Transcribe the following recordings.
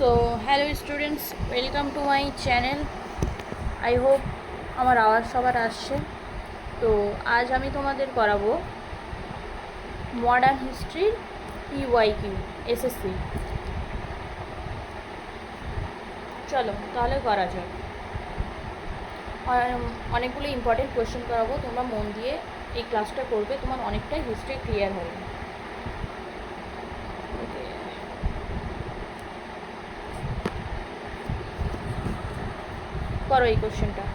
So hello students, welcome to my channel. I hope আমার আওয়াজ সবার আসছে। তো আজ আমি তোমাদের করাবো মডার্ন হিস্ট্রির PYQ SSC। চলো তাহলে করা যাক। অনেকগুলো ইম্পর্টেন্ট কোয়েশ্চেন করাবো, তোমরা মন দিয়ে এই ক্লাসটা করবে, তোমার অনেকটাই হিস্ট্রি ক্লিয়ার হবে। করো এই কোয়েশ্চেনটা।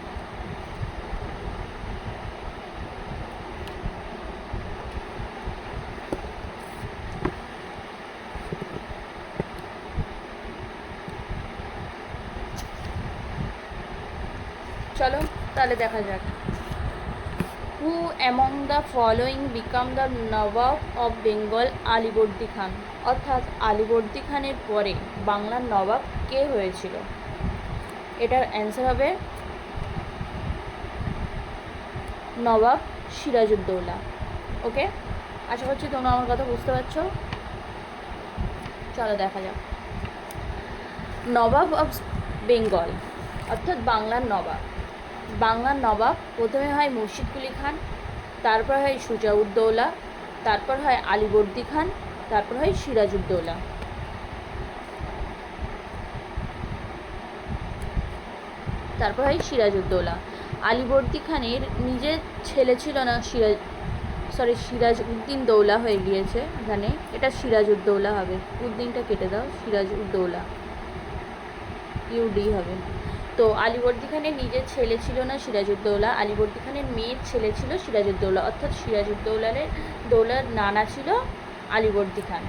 চলো তাহলে দেখা যাক। Who among the following become the Nawab of Bengal? Alivardi খান। অর্থাৎ আলীবর্দী খানের পরে বাংলার নবাব কে হয়েছিল? এটার অ্যান্সার হবে নবাব সিরাজউদ্দৌলা। ওকে, আশা করছি তোমরা আমার কথা বুঝতে পারছো। চলো দেখা যাক। নবাব অফ বেঙ্গল অর্থাৎ বাংলার নবাব। বাংলার নবাব প্রথমে হয় মুর্শিদকুলি খান, তারপর হয় সুজাউদ্দৌলা, তারপর হয় আলীবর্দী খান, তারপর হয় সিরাজউদ্দৌলা। তারপর হয় সিরাজউদ্দৌলা। আলীবর্দী খানের নিজের ছেলে ছিল না, সিরাজ উদ্দিন দৌলা হয়ে গিয়েছে এখানে। এটা সিরাজউদ্দৌলা হবে, উদ্দিনটা কেটে দাও, সিরাজউদ্দৌলা ইউডি হবে। তো আলীবর্দী খানের নিজের ছেলে ছিল না সিরাজউদ্দৌলা, আলীবর্দী খানের মেয়ের ছেলে ছিল সিরাজউদ্দৌলা। অর্থাৎ সিরাজউদ্দৌলার নানা ছিল আলীবর্দী খান,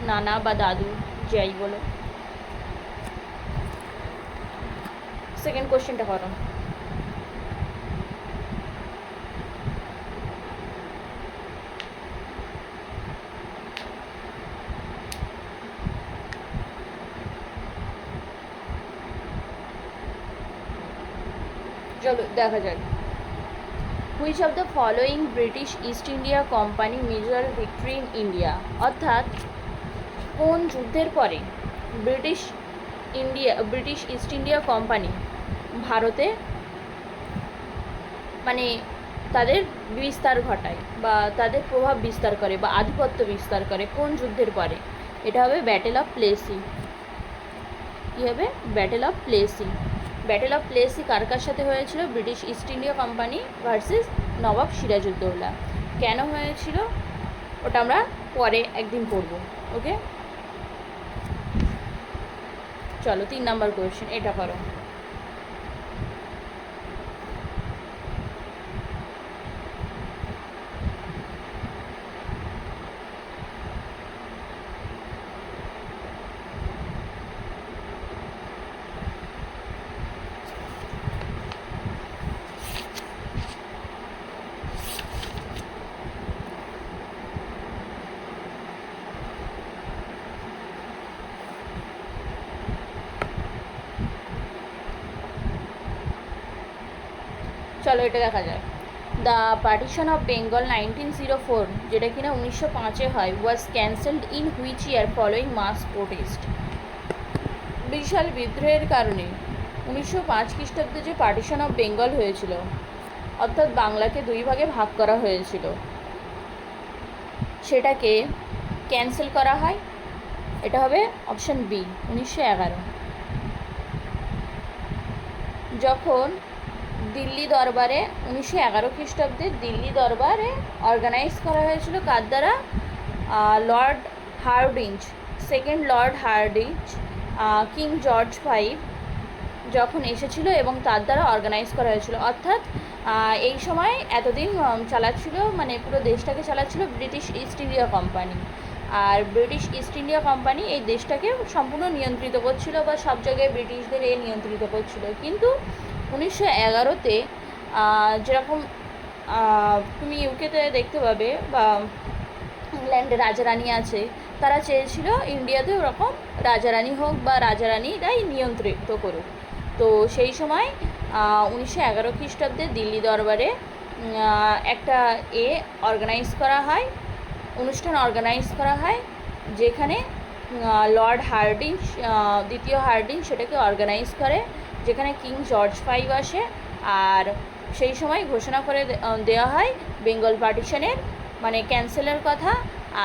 নানা বা দাদু যাই বলো। সেকেন্ড কোশ্চেনটা করো। চলো দেখা যাক। Which of the following British East India company major victory in India? অর্থাৎ কোন যুদ্ধের পরে ব্রিটিশ ইস্ট ইন্ডিয়া কোম্পানি ভারতে মানে তাদের বিস্তার ঘটায় বা তাদের প্রভাব বিস্তার করে বা আধিপত্য বিস্তার করে? কোন যুদ্ধের পরে? এটা হবে ব্যাটেল অফ প্লেসি। কী হবে? Battle of Plassey. Battle of Plassey কার কার সাথে হয়েছিল? British East India company versus Nawab Sirajuddaulah. কেন হয়েছিল ওটা আমরা পরে একদিন পড়ব। ওকে, চলো 3 নম্বর কোয়েশ্চেন, এটা করো। চলো এটা দেখা যায়। দ্য পার্টিশন অফ বেঙ্গল 1904, যেটা কিনা 1905-এ হয়, was cancelled in which year following mass protest? বিশাল বিদ্রোহের কারণে 1905 খ্রিস্টাব্দে যে পার্টিশন অফ বেঙ্গল হয়েছিল, অর্থাৎ বাংলাকে 2 ভাগে ভাগ করা হয়েছিল, সেটাকে ক্যান্সেল করা হয়। এটা হবে অপশান বি, 1911। যখন দিল্লি দরবারে 1911 খ্রিস্টাব্দে দিল্লি দরবারে অর্গানাইজ করা হয়েছিল কার দ্বারা? Lord Hardinge, second Lord Hardinge, king George V যখন এসেছিল এবং তার দ্বারা অর্গানাইজ করা হয়েছিল। অর্থাৎ এই সময় এতদিন চালাচ্ছিল, মানে পুরো দেশটাকে চালাচ্ছিল ব্রিটিশ ইস্ট ইন্ডিয়া কোম্পানি। আর ব্রিটিশ ইস্ট ইন্ডিয়া কোম্পানি এই দেশটাকে সম্পূর্ণ নিয়ন্ত্রিত করছিল বা সব জায়গায় ব্রিটিশদের নিয়ন্ত্রিত করছিল। কিন্তু 1911-তে যেরকম তুমি ইউকেতে দেখতে পাবে বা ইংল্যান্ডে রাজারানী আছে, তারা চেয়েছিল ইন্ডিয়াতে ওরকম রাজারানী হোক বা রাজারানীরাই নিয়ন্ত্রিত করুক। তো সেই সময় 1911 খ্রিস্টাব্দে দিল্লি দরবারে একটা অনুষ্ঠান অর্গানাইজ করা হয়, যেখানে লর্ড হার্ডিঞ্জ, দ্বিতীয় হার্ডিঞ্জ সেটাকে অর্গানাইজ করে, যেখানে কিং জর্জ 5 আসে। আর সেই সময় ঘোষণা করে দেওয়া হয় বেঙ্গল পার্টিশনের মানে ক্যান্সেলের কথা।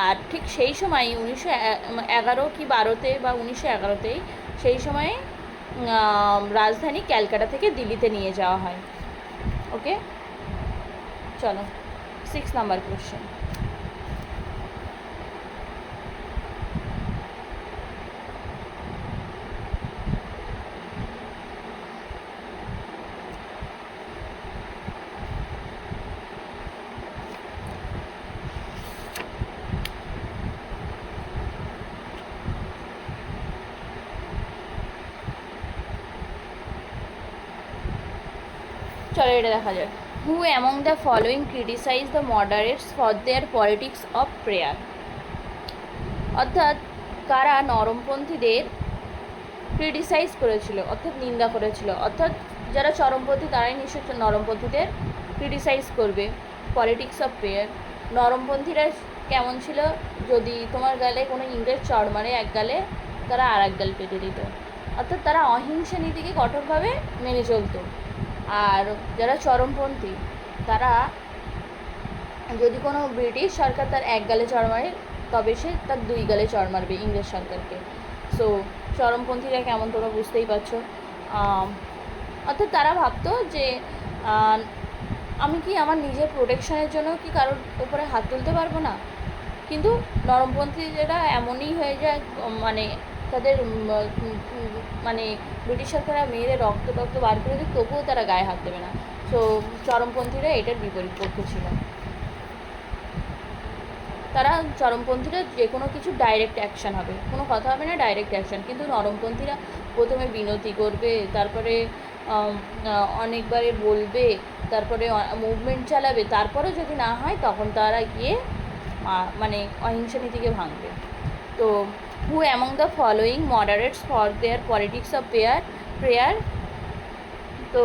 আর ঠিক সেই সময় 1911 কি 12তে বা 1911তেই সেই সময়ে রাজধানী ক্যালকাটা থেকে দিল্লিতে নিয়ে যাওয়া হয়। ওকে, চলো 6 নাম্বার কোশ্চেন। চলো এটা দেখা যাক। Who among the following criticise the moderates for their politics of prayer. অর্থাৎ কারা নরমপন্থীদের ক্রিটিসাইজ করেছিল, অর্থাৎ নিন্দা করেছিল। অর্থাৎ যারা চরমপন্থী তারাই নিশ্চয়ই নরমপন্থীদের ক্রিটিসাইজ করবে। পলিটিক্স অফ প্রেয়ার, নরমপন্থীরা কেমন ছিল? যদি তোমার গালে কোনো ইংরেজ চড় মারে এক গালে, তারা আর এক গাল পেটে দিত। অর্থাৎ তারা অহিংসা নীতিকে কঠোরভাবে মেনে চলতো। আর যারা চরমপন্থী তারা যদি কোনো ব্রিটিশ সরকার তার এক গালে চড় মারে, তবে সে তার 2 গালে চড় মারবে ইংরেজ সরকারকে। সো চরমপন্থীরা কেমন তোমরা বুঝতেই পারছো। অর্থাৎ তারা ভাবতো যে আমি কি আমার নিজের প্রোটেকশনের জন্য কি কারোর উপরে হাত তুলতে পারবো না। কিন্তু নরমপন্থীরা এমনই হয়ে যায়, মানে তাদের মানে ব্রিটিশ সরকাররা মেয়েদের রক্ত বার করে দিক, তবুও তারা গায়ে হাত দেবে না। সো চরমপন্থীরা এটার বিপরীত পক্ষ ছিল। তারা চরমপন্থীরা যে কোনো কিছু ডাইরেক্ট অ্যাকশান হবে, কোনো কথা হবে না, ডাইরেক্ট অ্যাকশান। কিন্তু নরমপন্থীরা প্রথমে বিনতি করবে, তারপরে অনেকবারে বলবে, তারপরে মুভমেন্ট চালাবে, তারপরেও যদি না হয় তখন তারা গিয়ে মানে অহিংসা নীতিকে ভাঙবে। তো হু among the following মডারেটস for their politics of prayer. তো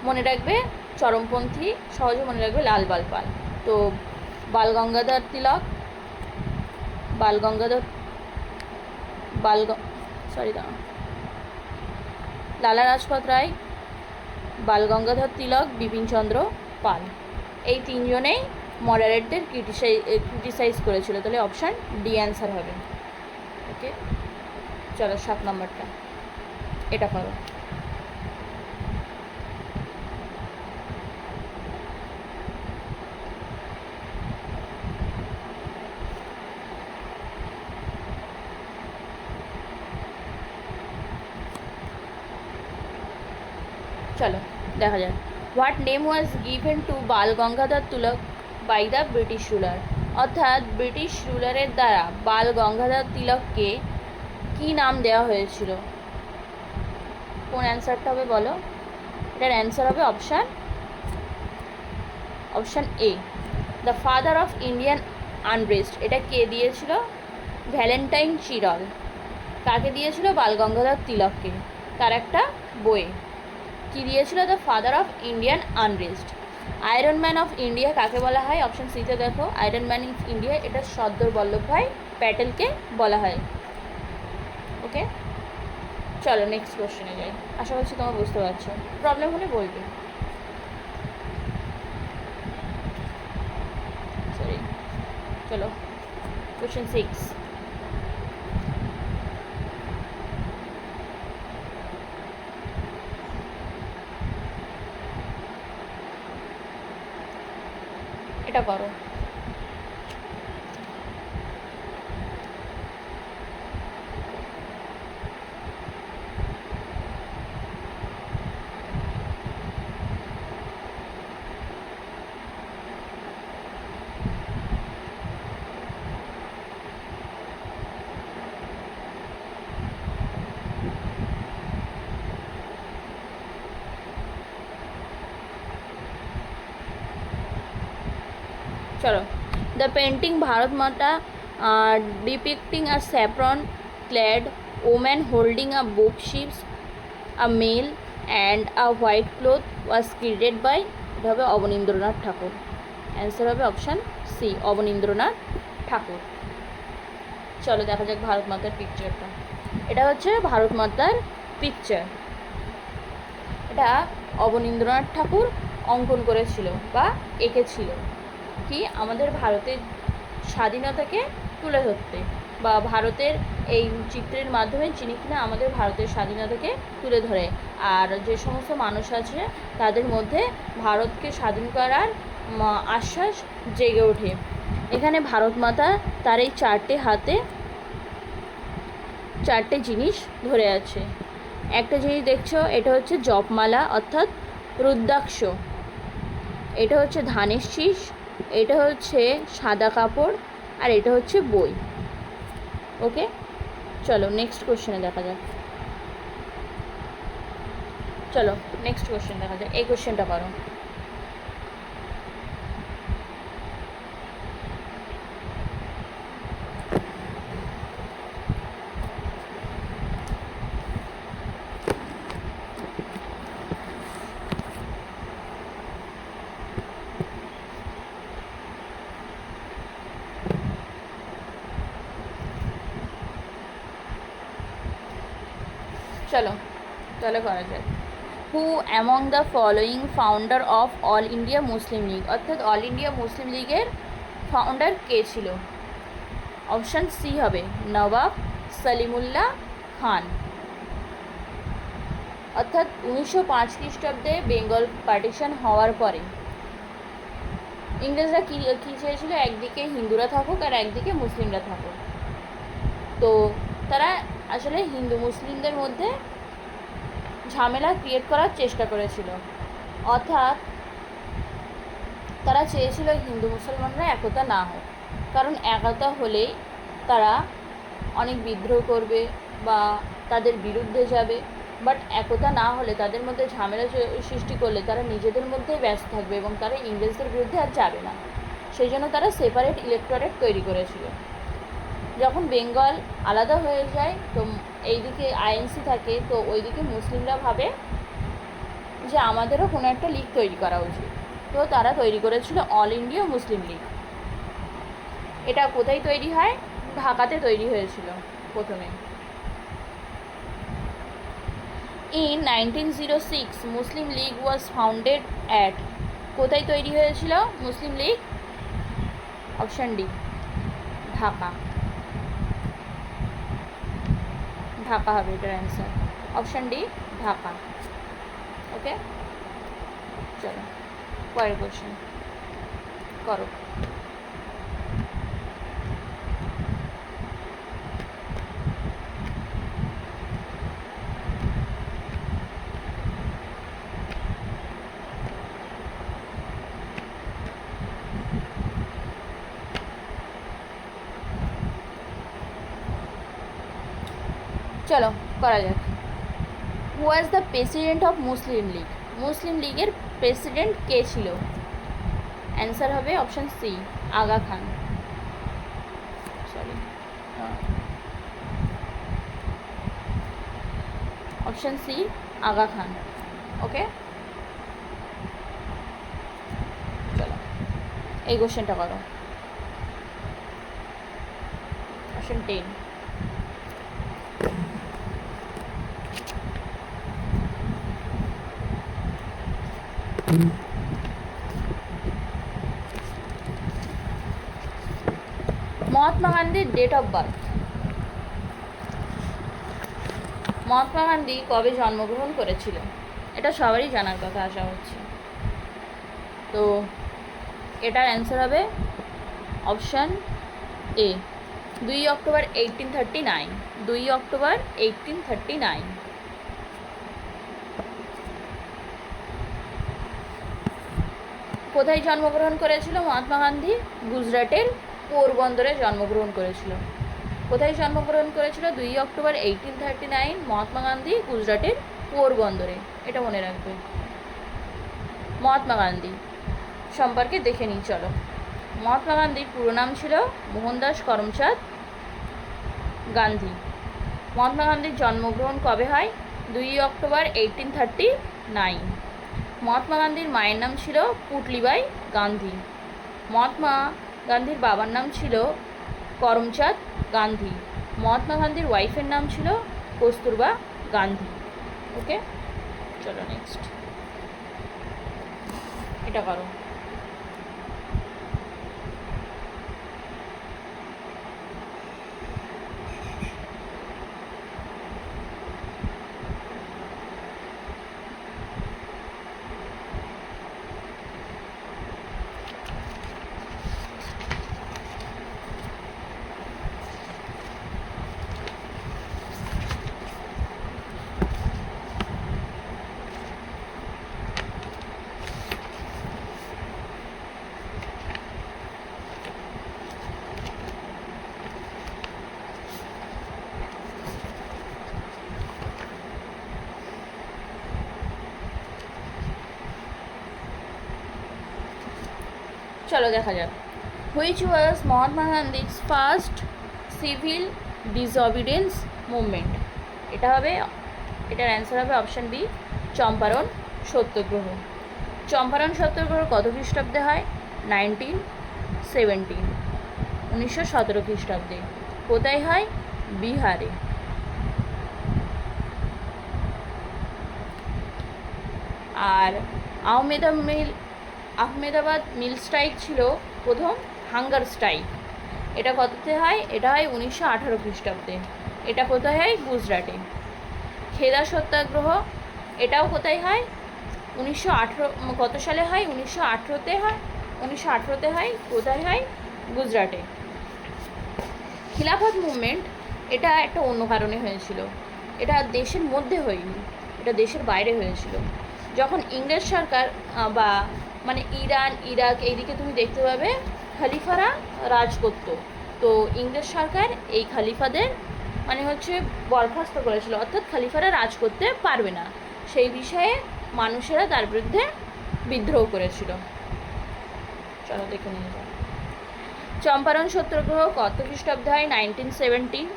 মনে রাখবে চরমপন্থী, সহজে মনে রাখবে লাল পাল। তো বালগঙ্গাধর তিলক, লালা রাজপথ রায়, বালগঙ্গাধর তিলক, বিপিনচন্দ্র পাল, এই 3 জনেই মডারেটদের ক্রিটিসাইজ করেছিল। তাহলে অপশান ডি অ্যান্সার হবে। ওকে, চলো 7 নম্বরটা এটা করো। চলো দেখা যাক। What name was given to Bal Gangadhar Tilak by the British ruler. অর্থাৎ ব্রিটিশ রুলারের দ্বারা বাল গঙ্গাধর তিলককে কী নাম দেওয়া হয়েছিল? কোন অ্যান্সারটা হবে বলো? এটার অ্যান্সার হবে option A, the father of Indian unrest. এটা কে দিয়েছিল? ভ্যালেন্টাইন চিরল। কাকে দিয়েছিল? বাল গঙ্গাধর তিলককে, তার একটা বই। কি দিয়েছিল? The father of Indian unrest. Iron man of India কাকে বলা হয়? অপশান সিতে দেখো, আয়রন ম্যান অফ ইন্ডিয়া এটা সর্দার বল্লভভাই প্যাটেলকে বলা হয়। ওকে, চলো নেক্সট কোশ্চেনে যাই। আশা করছি তোমরা বুঝতে পারছো, প্রবলেম হলে বলবে। সরি, চলো কোশ্চেন 6। এটা করো। চলো, the painting Bharat Mata depicting a saffron clad woman holding a book শিপস a mala and a white cloth was created by, এটা হবে অবনীন্দ্রনাথ ঠাকুর। অ্যান্সার হবে অপশান সি, অবনীন্দ্রনাথ ঠাকুর। চলো দেখা যাক ভারত মাতার পিকচারটা। এটা হচ্ছে ভারত মাতার পিকচার। এটা অবনীন্দ্রনাথ ঠাকুর অঙ্কন করেছিল বা এঁকেছিল, কি আমাদের ভারতের স্বাধীনতাকে তুলে ধরতে, বা ভারতের এই চিত্রের মাধ্যমে যিনি কিনা আমাদের ভারতের স্বাধীনতাকে তুলে ধরে, আর যে সমস্ত মানুষ আছে তাদের মধ্যে ভারতকে স্বাধীন করার আশ্বাস জেগে ওঠে। এখানে ভারত মাতা তার এই চারটে হাতে চারটে জিনিস ধরে আছে। একটা জিনিস দেখছো, এটা হচ্ছে জপমালা অর্থাৎ রুদ্রাক্ষ, এটা হচ্ছে ধানের শীষ, এটা হচ্ছে সাদা কাপড়, আর এটা হচ্ছে বই। ওকে, চলো নেক্সট কোশ্চেনে দেখা যাক। চলো নেক্সট কোশ্চেন দেখা যাক। এই কোশ্চেনটা করো। চলো তাহলে করা যায়। হু among the following founder of all India Muslim League, অর্থাৎ অল ইন্ডিয়া মুসলিম লীগের ফাউন্ডার কে ছিল? অপশান সি হবে নবাব সলিমুল্লাহ খান। অর্থাৎ 1905 খ্রিস্টাব্দে বেঙ্গল পার্টিশন হওয়ার পরে ইংরেজরা কী চেয়েছিল, একদিকে হিন্দুরা থাকুক আর একদিকে মুসলিমরা থাকুক। তো তারা আসলে হিন্দু মুসলিমদের মধ্যে ঝামেলা ক্রিয়েট করার চেষ্টা করেছিল, অর্থাৎ তারা চেয়েছিল হিন্দু মুসলমানরা একতা না হোক, কারণ একতা হলেই তারা অনেক বিদ্রোহ করবে বা তাদের বিরুদ্ধে যাবে। বাট একতা না হলে, তাদের মধ্যে ঝামেলা সৃষ্টি করলে তারা নিজেদের মধ্যেই ব্যস্ত থাকবে এবং তারা ইংরেজদের বিরুদ্ধে আর যাবে না। সেই জন্য তারা সেপারেট ইলেক্টোরেট তৈরি করেছিল। যখন বেঙ্গল আলাদা হয়ে যায়, তো এইদিকে আইএনসি থাকে, তো ওইদিকে মুসলিমরা ভাবে যে আমাদেরও কোনো একটা লীগ তৈরি করা উচিত। তো তারা তৈরি করেছিল অল ইন্ডিয়া মুসলিম লীগ। এটা কোথায় তৈরি হয়? ঢাকাতে তৈরি হয়েছিল প্রথমে। In 1906 Muslim League was founded at, কোথায় তৈরি হয়েছিল Muslim League? Option D Dhaka. Dhaka হবে এটার answer, option D Dhaka. Okay, চলো পরের কোশ্চেন করো। চলো করা যাক। Who was the president of Muslim League, Muslim লীগের প্রেসিডেন্ট কে ছিল? অ্যান্সার হবে option C Aga Khan. Sorry, option C Aga Khan. Okay, চলো এই কোশ্চেনটা করো। অপশান 10। মহাত্মা গান্ধীর date of birth. Mahatma Gandhi কবে জন্মগ্রহণ করেছিল? এটা সবারই জানার কথা আশা হচ্ছে। তো এটার অ্যান্সার হবে অপশান এ 2 অক্টোবর 1839। 2 অক্টোবর 1839। কোথায় জন্মগ্রহণ করেছিল মহাত্মা গান্ধী? গুজরাটের পোরবন্দরে জন্মগ্রহণ করেছিল। কোথায় জন্মগ্রহণ করেছিল? 2 অক্টোবর 1839 মহাত্মা গান্ধী গুজরাটের পোরবন্দরে। এটা মনে রাখবে। মহাত্মা গান্ধী সম্পর্কে দেখে নিই চলো। মহাত্মা গান্ধীর পুরো নাম ছিল মোহনদাস করমচাঁদ গান্ধী। মহাত্মা গান্ধীর জন্মগ্রহণ কবে হয়? 2 অক্টোবর 1839। মহাত্মা গান্ধীর মায়ের নাম ছিল পুটলিবাই গান্ধী। মহাত্মা গান্ধীর বাবার নাম ছিল করমচাঁদ গান্ধী। মহাত্মা গান্ধীর ওয়াইফের নাম ছিল কস্তুরবা গান্ধী। ওকে, চলো নেক্সট এটা করো। চলো দেখা যাক। Which was Mahatma Gandhi's first civil disobedience movement? এটার অ্যান্সার হবে অপশান বি, চম্পারণ সত্যাগ্রহ। চম্পারণ সত্যাগ্রহ কত খ্রিস্টাব্দে হয়? 1917, 1917 খ্রিস্টাব্দে। কোথায় হয়? বিহারে। আর আহমেদাবাদ মিল স্ট্রাইক ছিল প্রথম হাঙ্গার স্ট্রাইক। এটা কততে হয়? এটা হয় 1918 খ্রিস্টাব্দে। এটা কোথায় হয়? গুজরাটে। খেদা সত্যাগ্রহ এটাও কোথায় হয়? 1918 কত সালে হয়? 1918তে হয়। 1918তে হয়। কোথায় হয়? গুজরাটে। খিলাফত মুভমেন্ট এটা একটা অন্য কারণে হয়েছিল। এটা দেশের মধ্যে হয়নি, এটা দেশের বাইরে হয়েছিল। যখন ইংরেজ সরকার বা মানে ইরান, ইরাক এইদিকে তুমি দেখতে পাবে খলিফারা রাজ করত, তো ইংরেজ সরকার এই খলিফাদের মানে হচ্ছে বরখাস্ত করেছিল, অর্থাৎ খলিফারা রাজ করতে পারবে না, সেই বিষয়ে মানুষেরা তার বিরুদ্ধে বিদ্রোহ করেছিল। চলো দেখে নিয়ে যাও। চম্পারণ সত্যাগ্রহ কত খ্রিস্টাব্দে হয়? 1917।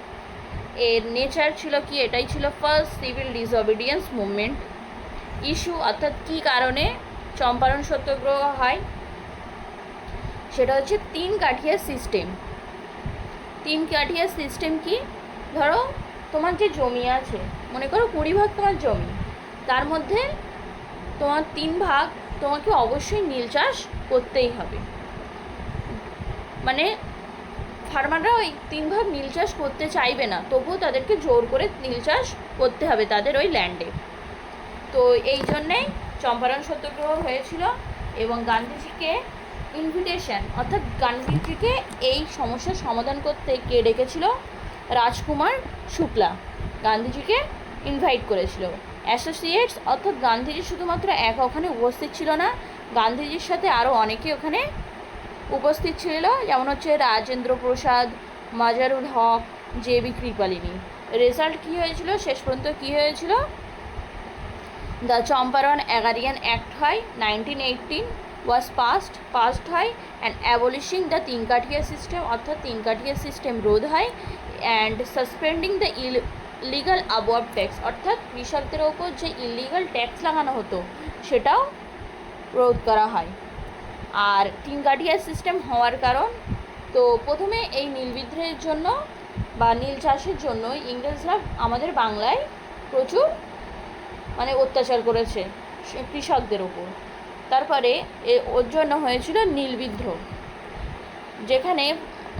এর নেচার ছিল কি? এটাই ছিল first civil disobedience movement. Issue অর্থাৎ কী কারণে চম্পারণ সত্যাগ্রহ হয়? সেটা হচ্ছে 3 কাঠিয়া সিস্টেম। 3 কাঠিয়া সিস্টেম কি? ধরো তোমার যে জমি আছে, মনে করো 20 ভাগ তোমার জমি, তার মধ্যে তোমার 3 ভাগ তোমাকে অবশ্যই নীল চাষ করতেই হবে। মানে ফার্মাররা ওই 3 ভাগ নীল চাষ করতে চাইবে না, তবুও তাদেরকে জোর করে নীল চাষ করতে হবে তাদের ওই ল্যান্ডে। তো এই জন্যেই চম্পারণ সত্যাগ্রহ হয়েছিল। এবং গান্ধীজিকে ইনভিটেশন অর্থাৎ গান্ধীজিকে এই সমস্যার সমাধান করতে কে ডেকেছিল? রাজকুমার শুক্লা গান্ধীজিকে ইনভাইট করেছিল। অ্যাসোসিয়েটস অর্থাৎ গান্ধীজি শুধুমাত্র একা ওখানে উপস্থিত ছিল না, গান্ধীজির সাথে আরও অনেকে ওখানে উপস্থিত ছিল, যেমন হচ্ছে রাজেন্দ্র প্রসাদ, মাজারুল হক, জে.বি. কৃপালিনী। রেজাল্ট কী হয়েছিল? শেষ পর্যন্ত কী হয়েছিল? দ্য চম্পারণ অ্যাগ্রারিয়ান অ্যাক্ট হয় 1918 ওয়াজ পাসড হয় and abolishing the 3 Kathia system, অর্থাৎ 3 কাঠিয়া সিস্টেম রোধ হয়, and suspending the illegal above tax, অর্থাৎ কৃষকদের ওপর যে ইলিগাল ট্যাক্স লাগানো হতো সেটাও রোধ করা হয়। আর 3 কাঠিয়া সিস্টেম হওয়ার কারণ, তো প্রথমে এই নীল বিদ্রোহের জন্য বা নীল চাষের জন্য ইংরেজরা আমাদের বাংলায় প্রচুর মানে অত্যাচার করেছে কৃষকদের ওপর। তারপরে ওর জন্য হয়েছিল নীল বিদ্রোহ, যেখানে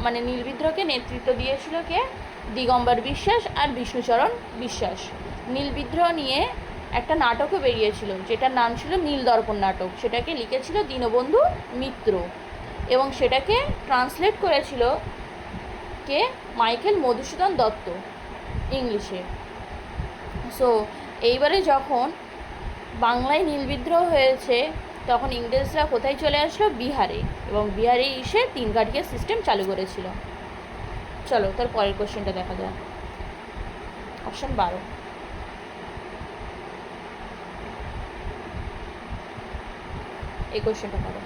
মানে নীল বিদ্রোহকে নেতৃত্ব দিয়েছিল কে? দিগম্বর বিশ্বাস আর বিষ্ণুচরণ বিশ্বাস। নীল বিদ্রোহ নিয়ে একটা নাটকও বেরিয়েছিল, যেটার নাম ছিল নীল দর্পণ নাটক। সেটাকে লিখেছিল দীনবন্ধু মিত্র এবং সেটাকে ট্রান্সলেট করেছিল কে? মাইকেল মধুসূদন দত্ত ইংলিশে। সো এইবারে যখন বাংলায় নীল বিদ্রোহ হয়েছে তখন ইংরেজরা কোথায় চলে আসলো? বিহারে, এবং বিহারে এসে 3 কাঠিয়া সিস্টেম চালু করেছিল। চলো তার পরের কোশ্চেনটা দেখা যায়। অপশান 12, এই কোশ্চেনটা করো।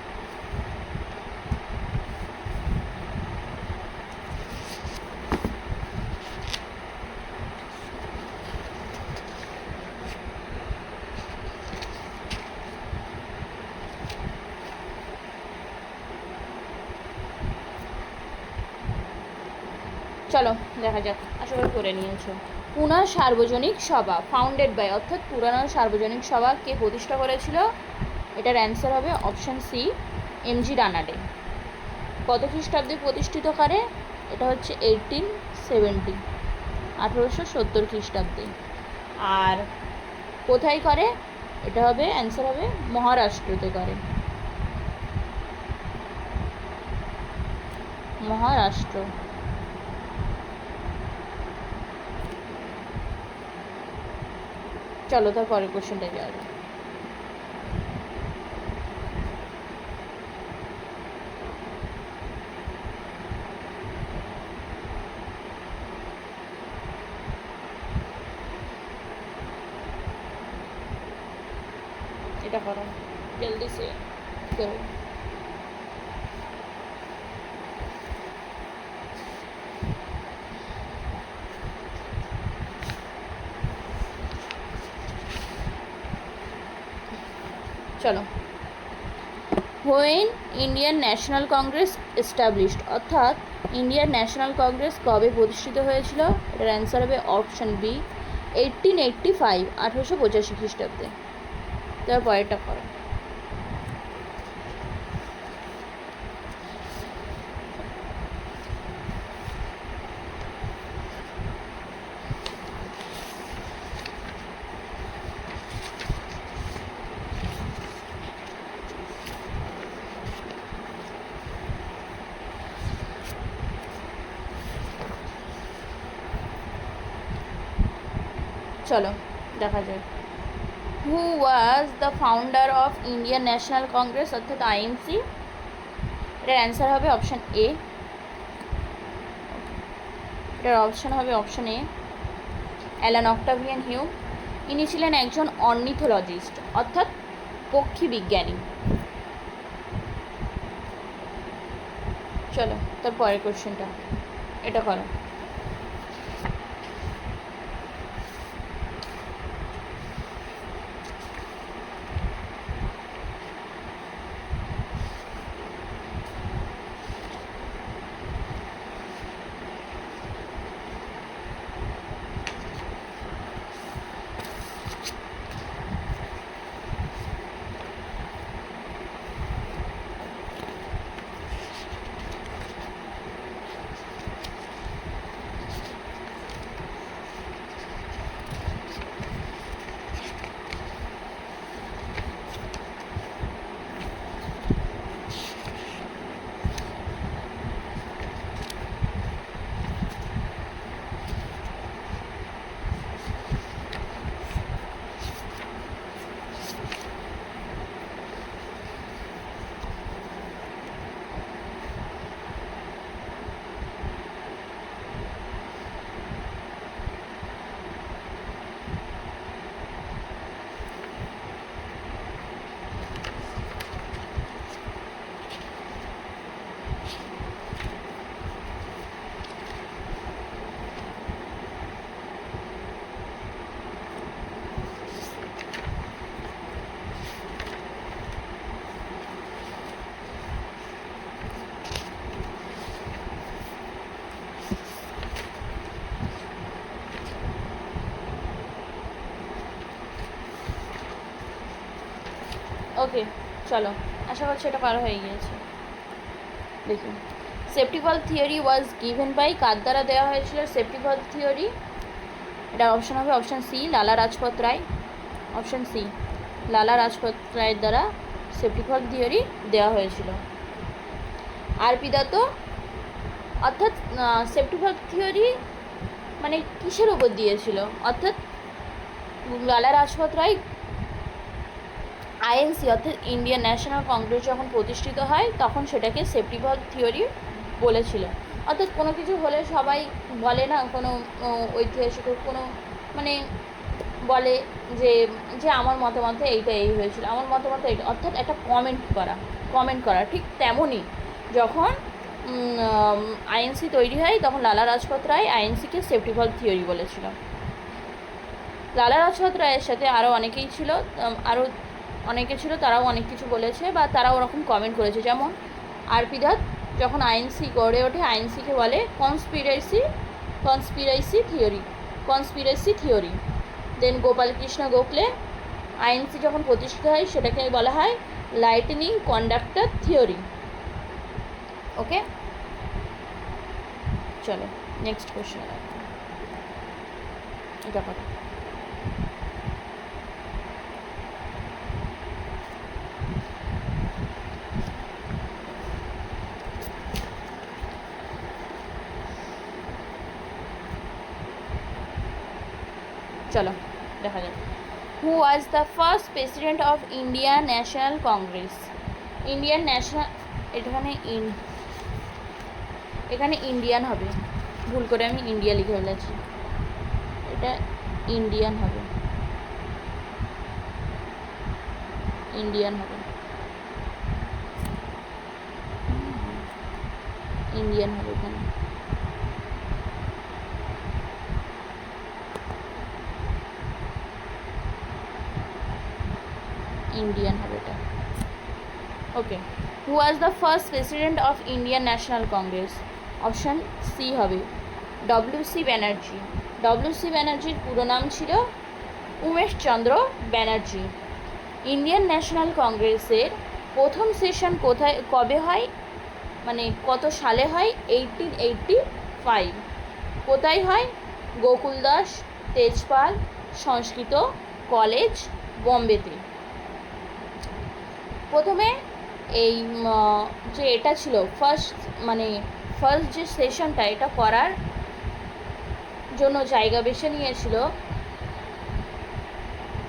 চলো দেখা যাক, আশা করি করে নিয়েছো। পুনা সার্বজনিক সভা ফাউন্ডেড বাই, অর্থাৎ পুরানো সার্বজনিক সভা কে প্রতিষ্ঠা করেছিল? এটার অ্যান্সার হবে অপশান সি, এমজি রানাডে। কত খ্রিস্টাব্দে প্রতিষ্ঠিত করে? এটা হচ্ছে 1870, 1870 খ্রিস্টাব্দে। আর কোথায় করে? এটা হবে অ্যান্সার হবে মহারাষ্ট্রতে করে, মহারাষ্ট্র। চলো তার পরের কোশ্চেনটা যাওয়া যাক। এটা করো, জলদি সে করো। চলো, when Indian National Congress established, অর্থাৎ ইন্ডিয়ান ন্যাশনাল কংগ্রেস কবে প্রতিষ্ঠিত হয়েছিল? এটার অ্যান্সার হবে অপশান বি, 1885, 1885 খ্রিস্টাব্দে। তার পরেরটা করো। চলো দেখা যায়। Who was the founder of Indian National Congress, অর্থাৎ আইএনসি? এটার অ্যান্সার হবে অপশান এ, এটার অপশান হবে option A, Alan Octavian Hume. ইনি ছিলেন একজন অর্নিথোলজিস্ট, অর্থাৎ পক্ষী বিজ্ঞানী। চলো তার পরের কোশ্চেনটা, এটা করো। ওকে চলো, আশা করছি এটা পার হয়ে গিয়েছে। দেখুন, safety valve theory was given by, কার দ্বারা দেওয়া হয়েছিল সেফটি ভলভ থিওরি? এটা অপশান হবে অপশান সি, লালা রাজপথ রায়। অপশান সি, লালা রাজপথ রায়ের দ্বারা সেফটি ভলভ থিওরি দেওয়া হয়েছিল। আরপি দত্ত, অর্থাৎ সেফটি ভলভ থিওরি মানে কিসের উপর দিয়েছিল? অর্থাৎ লালা রাজপথ রায় আইএনসি অর্থাৎ ইন্ডিয়ান ন্যাশনাল কংগ্রেস যখন প্রতিষ্ঠিত হয় তখন সেটাকে সেফটি ভলভ থিওরি বলেছিল। অর্থাৎ কোনো কিছু হলে সবাই বলে না, কোনো ঐতিহাসিক কোনো মানে বলে যে যে আমার মতামতে এইটা এই হয়েছিল, আমার মতামতে এইটা, অর্থাৎ একটা কমেন্ট করা ঠিক তেমনই যখন আইএনসি তৈরি হয় তখন লালা রাজপথ রায় আইএনসিকে সেফটি ভলভ থিওরি বলেছিল। লালা রাজপথ রায়ের সাথে আরও অনেকেই ছিল, তারাও অনেক কিছু বলেছে বা তারাও ওরকম কমেন্ট করেছে, যেমন আরপি দত্ত যখন আইএনসি গড়ে ওঠে, আইএনসিকে বলে কনস্পিরেসি থিওরি। দেন গোপাল কৃষ্ণ গোখলে, আইএনসি যখন প্রতিষ্ঠিত হয় সেটাকে বলা হয় লাইটনিং কন্ডাক্টর থিওরি। ওকে, চলো নেক্সট কোশ্চেন। এটা করো। চলো দেখা যাক। Who was the first president of Indian National Congress? Indian National, এখানে ইন্ডিয়ান হবে, ভুল করে আমি ইন্ডিয়া লিখে ফেলেছি, এটা ইন্ডিয়ান হবে, ইন্ডিয়ান হবে, ইন্ডিয়ান হবে এখানে। ইন্ডিয়ান হবে এটা। Okay, who was the first president of Indian National Congress? Option C হবে ডব্লিউ.সি. ব্যানার্জি। ডব্লিউ.সি. ব্যানার্জির পুরো নাম ছিল উমেশ চন্দ্র ব্যানার্জি। ইন্ডিয়ান ন্যাশনাল কংগ্রেসের প্রথম সেশন কবে হয়, মানে কত সালে হয়? 1885। কোথায় হয়? গোকুলদাস তেজপাল সংস্কৃত কলেজ, বম্বেতে। প্রথমে এই যে এটা ছিল ফার্স্ট যে সেশনটা, এটা করার জন্য জায়গা বেছে নিয়েছিল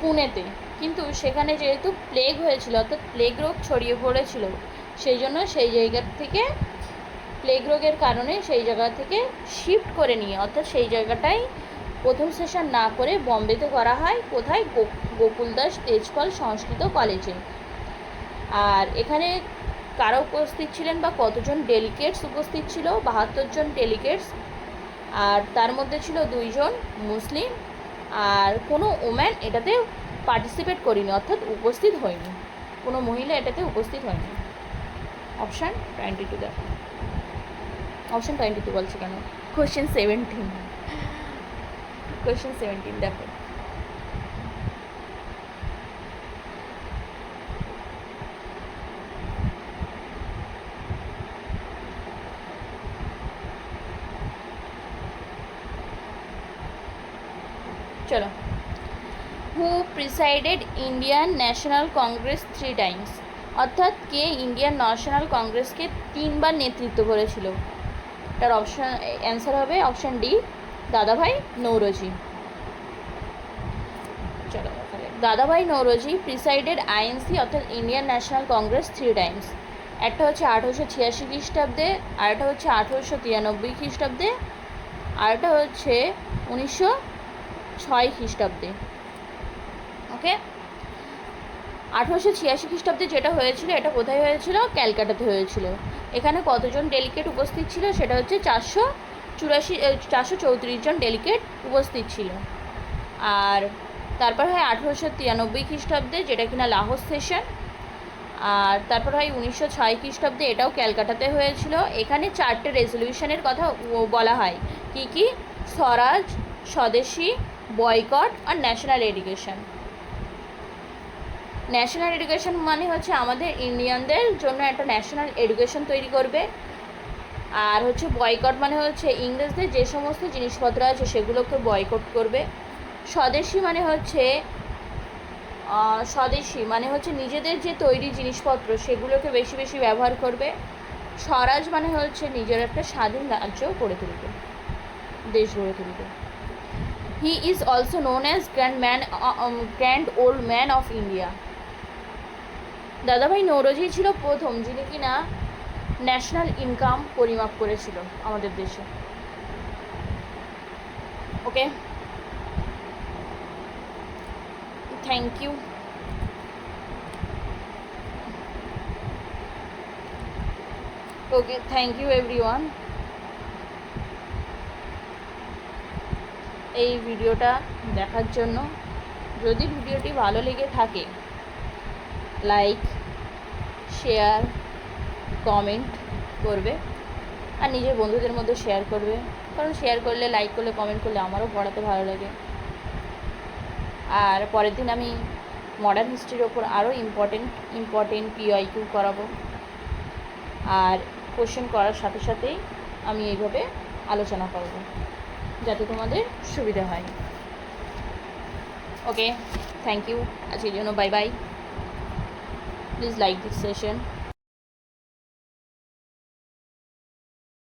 পুনেতে, কিন্তু সেখানে যেহেতু প্লেগ হয়েছিল, অর্থাৎ প্লেগ রোগ ছড়িয়ে পড়েছিল, সেই জন্য সেই জায়গা থেকে প্লেগ রোগের কারণে সেই জায়গা থেকে শিফট করে নিয়ে, অর্থাৎ সেই জায়গাটাই প্রথম সেশন না করে বম্বেতে করা হয়। কোথায়? গোকুলদাস তেজপাল সংস্কৃত কলেজে। আর এখানে কারা উপস্থিত ছিলেন বা কতজন ডেলিগেটস উপস্থিত ছিল? 72 জন ডেলিগেটস, আর তার মধ্যে ছিল 2 জন মুসলিম, আর কোনো ওম্যান এটাতে পার্টিসিপেট করেনি, অর্থাৎ উপস্থিত হয়নি, কোনো মহিলা এটাতে উপস্থিত হয়নি। অপশান 22 দেখো, অপশান 22 বলছে কেন? কোয়েশ্চেন 17 দেখো। চলো, who presided Indian National Congress 3 times? অর্থাৎ কে ইন্ডিয়ান ন্যাশনাল কংগ্রেসকে 3 বার নেতৃত্ব করেছিল? এটার অ্যান্সার হবে অপশান ডি, দাদাভাই নৌরোজি। চলো, দাদাভাই নৌরোজি প্রিসাইডেড আইএনসি অর্থাৎ ইন্ডিয়ান ন্যাশনাল কংগ্রেস 3 টাইমস। একটা হচ্ছে 1886 খ্রিস্টাব্দে, আরেকটা হচ্ছে 1893 খ্রিস্টাব্দে, আরেকটা হচ্ছে 1906 খ্রিস্টাব্দে। ওকে, 1886 খ্রিস্টাব্দে যেটা হয়েছিল, এটা কোথায় হয়েছিল? ক্যালকাটাতে হয়েছিল। এখানে কতজন ডেলিগেট উপস্থিত ছিল? সেটা হচ্ছে 434 জন ডেলিগেট উপস্থিত ছিল। আর তারপর হয় 1893 খ্রিস্টাব্দে, যেটা কিনা লাহোর সেশন। আর তারপর হয় 1906 খ্রিস্টাব্দে, এটাও ক্যালকাটাতে হয়েছিল। এখানে 4টে রেজলিউশনের কথা বলা হয়। কি কি? স্বরাজ, স্বদেশী, বয়কট আর ন্যাশনাল এডুকেশন। ন্যাশনাল এডুকেশন মানে হচ্ছে আমাদের ইন্ডিয়ানদের জন্য একটা ন্যাশনাল এডুকেশন তৈরি করবে। আর হচ্ছে বয়কট মানে হচ্ছে ইংরেজদের যে সমস্ত জিনিসপত্র আছে সেগুলোকে বয়কট করবে। স্বদেশী মানে হচ্ছে নিজেদের যে তৈরি জিনিসপত্র সেগুলোকে বেশি বেশি ব্যবহার করবে। স্বরাজ মানে হচ্ছে নিজের একটা স্বাধীন রাজ্য গড়ে তুলবে, দেশ গড়ে তুলবে। He is also known as grand old man of India. দাদাভাই নৌরোজি ছিল প্রথম যিনি কিনা ন্যাশনাল ইনকাম পরিমাপ করেছিল আমাদের দেশে। Okay, thank you. Okay, thank you everyone এই ভিডিওটা দেখার জন্য। যদি ভিডিওটি ভালো লেগে থাকে, লাইক, শেয়ার, কমেন্ট করবে, আর নিজের বন্ধুদের মধ্যে শেয়ার করবে, কারণ শেয়ার করলে, লাইক করলে, কমেন্ট করলে আমারও পড়াতে ভালো লাগে। আর পরের দিন আমি মডার্ন হিস্ট্রির ওপর আরও ইম্পর্টেন্ট পিওয়াইকিউ করাবো, আর কোশ্চেন করার সাথে সাথেই আমি এইভাবে আলোচনা করব, যাতে তোমাদের সুবিধা হয়। ওকে, থ্যাংক ইউ, আজকের জন্য bye bye. Please like this session.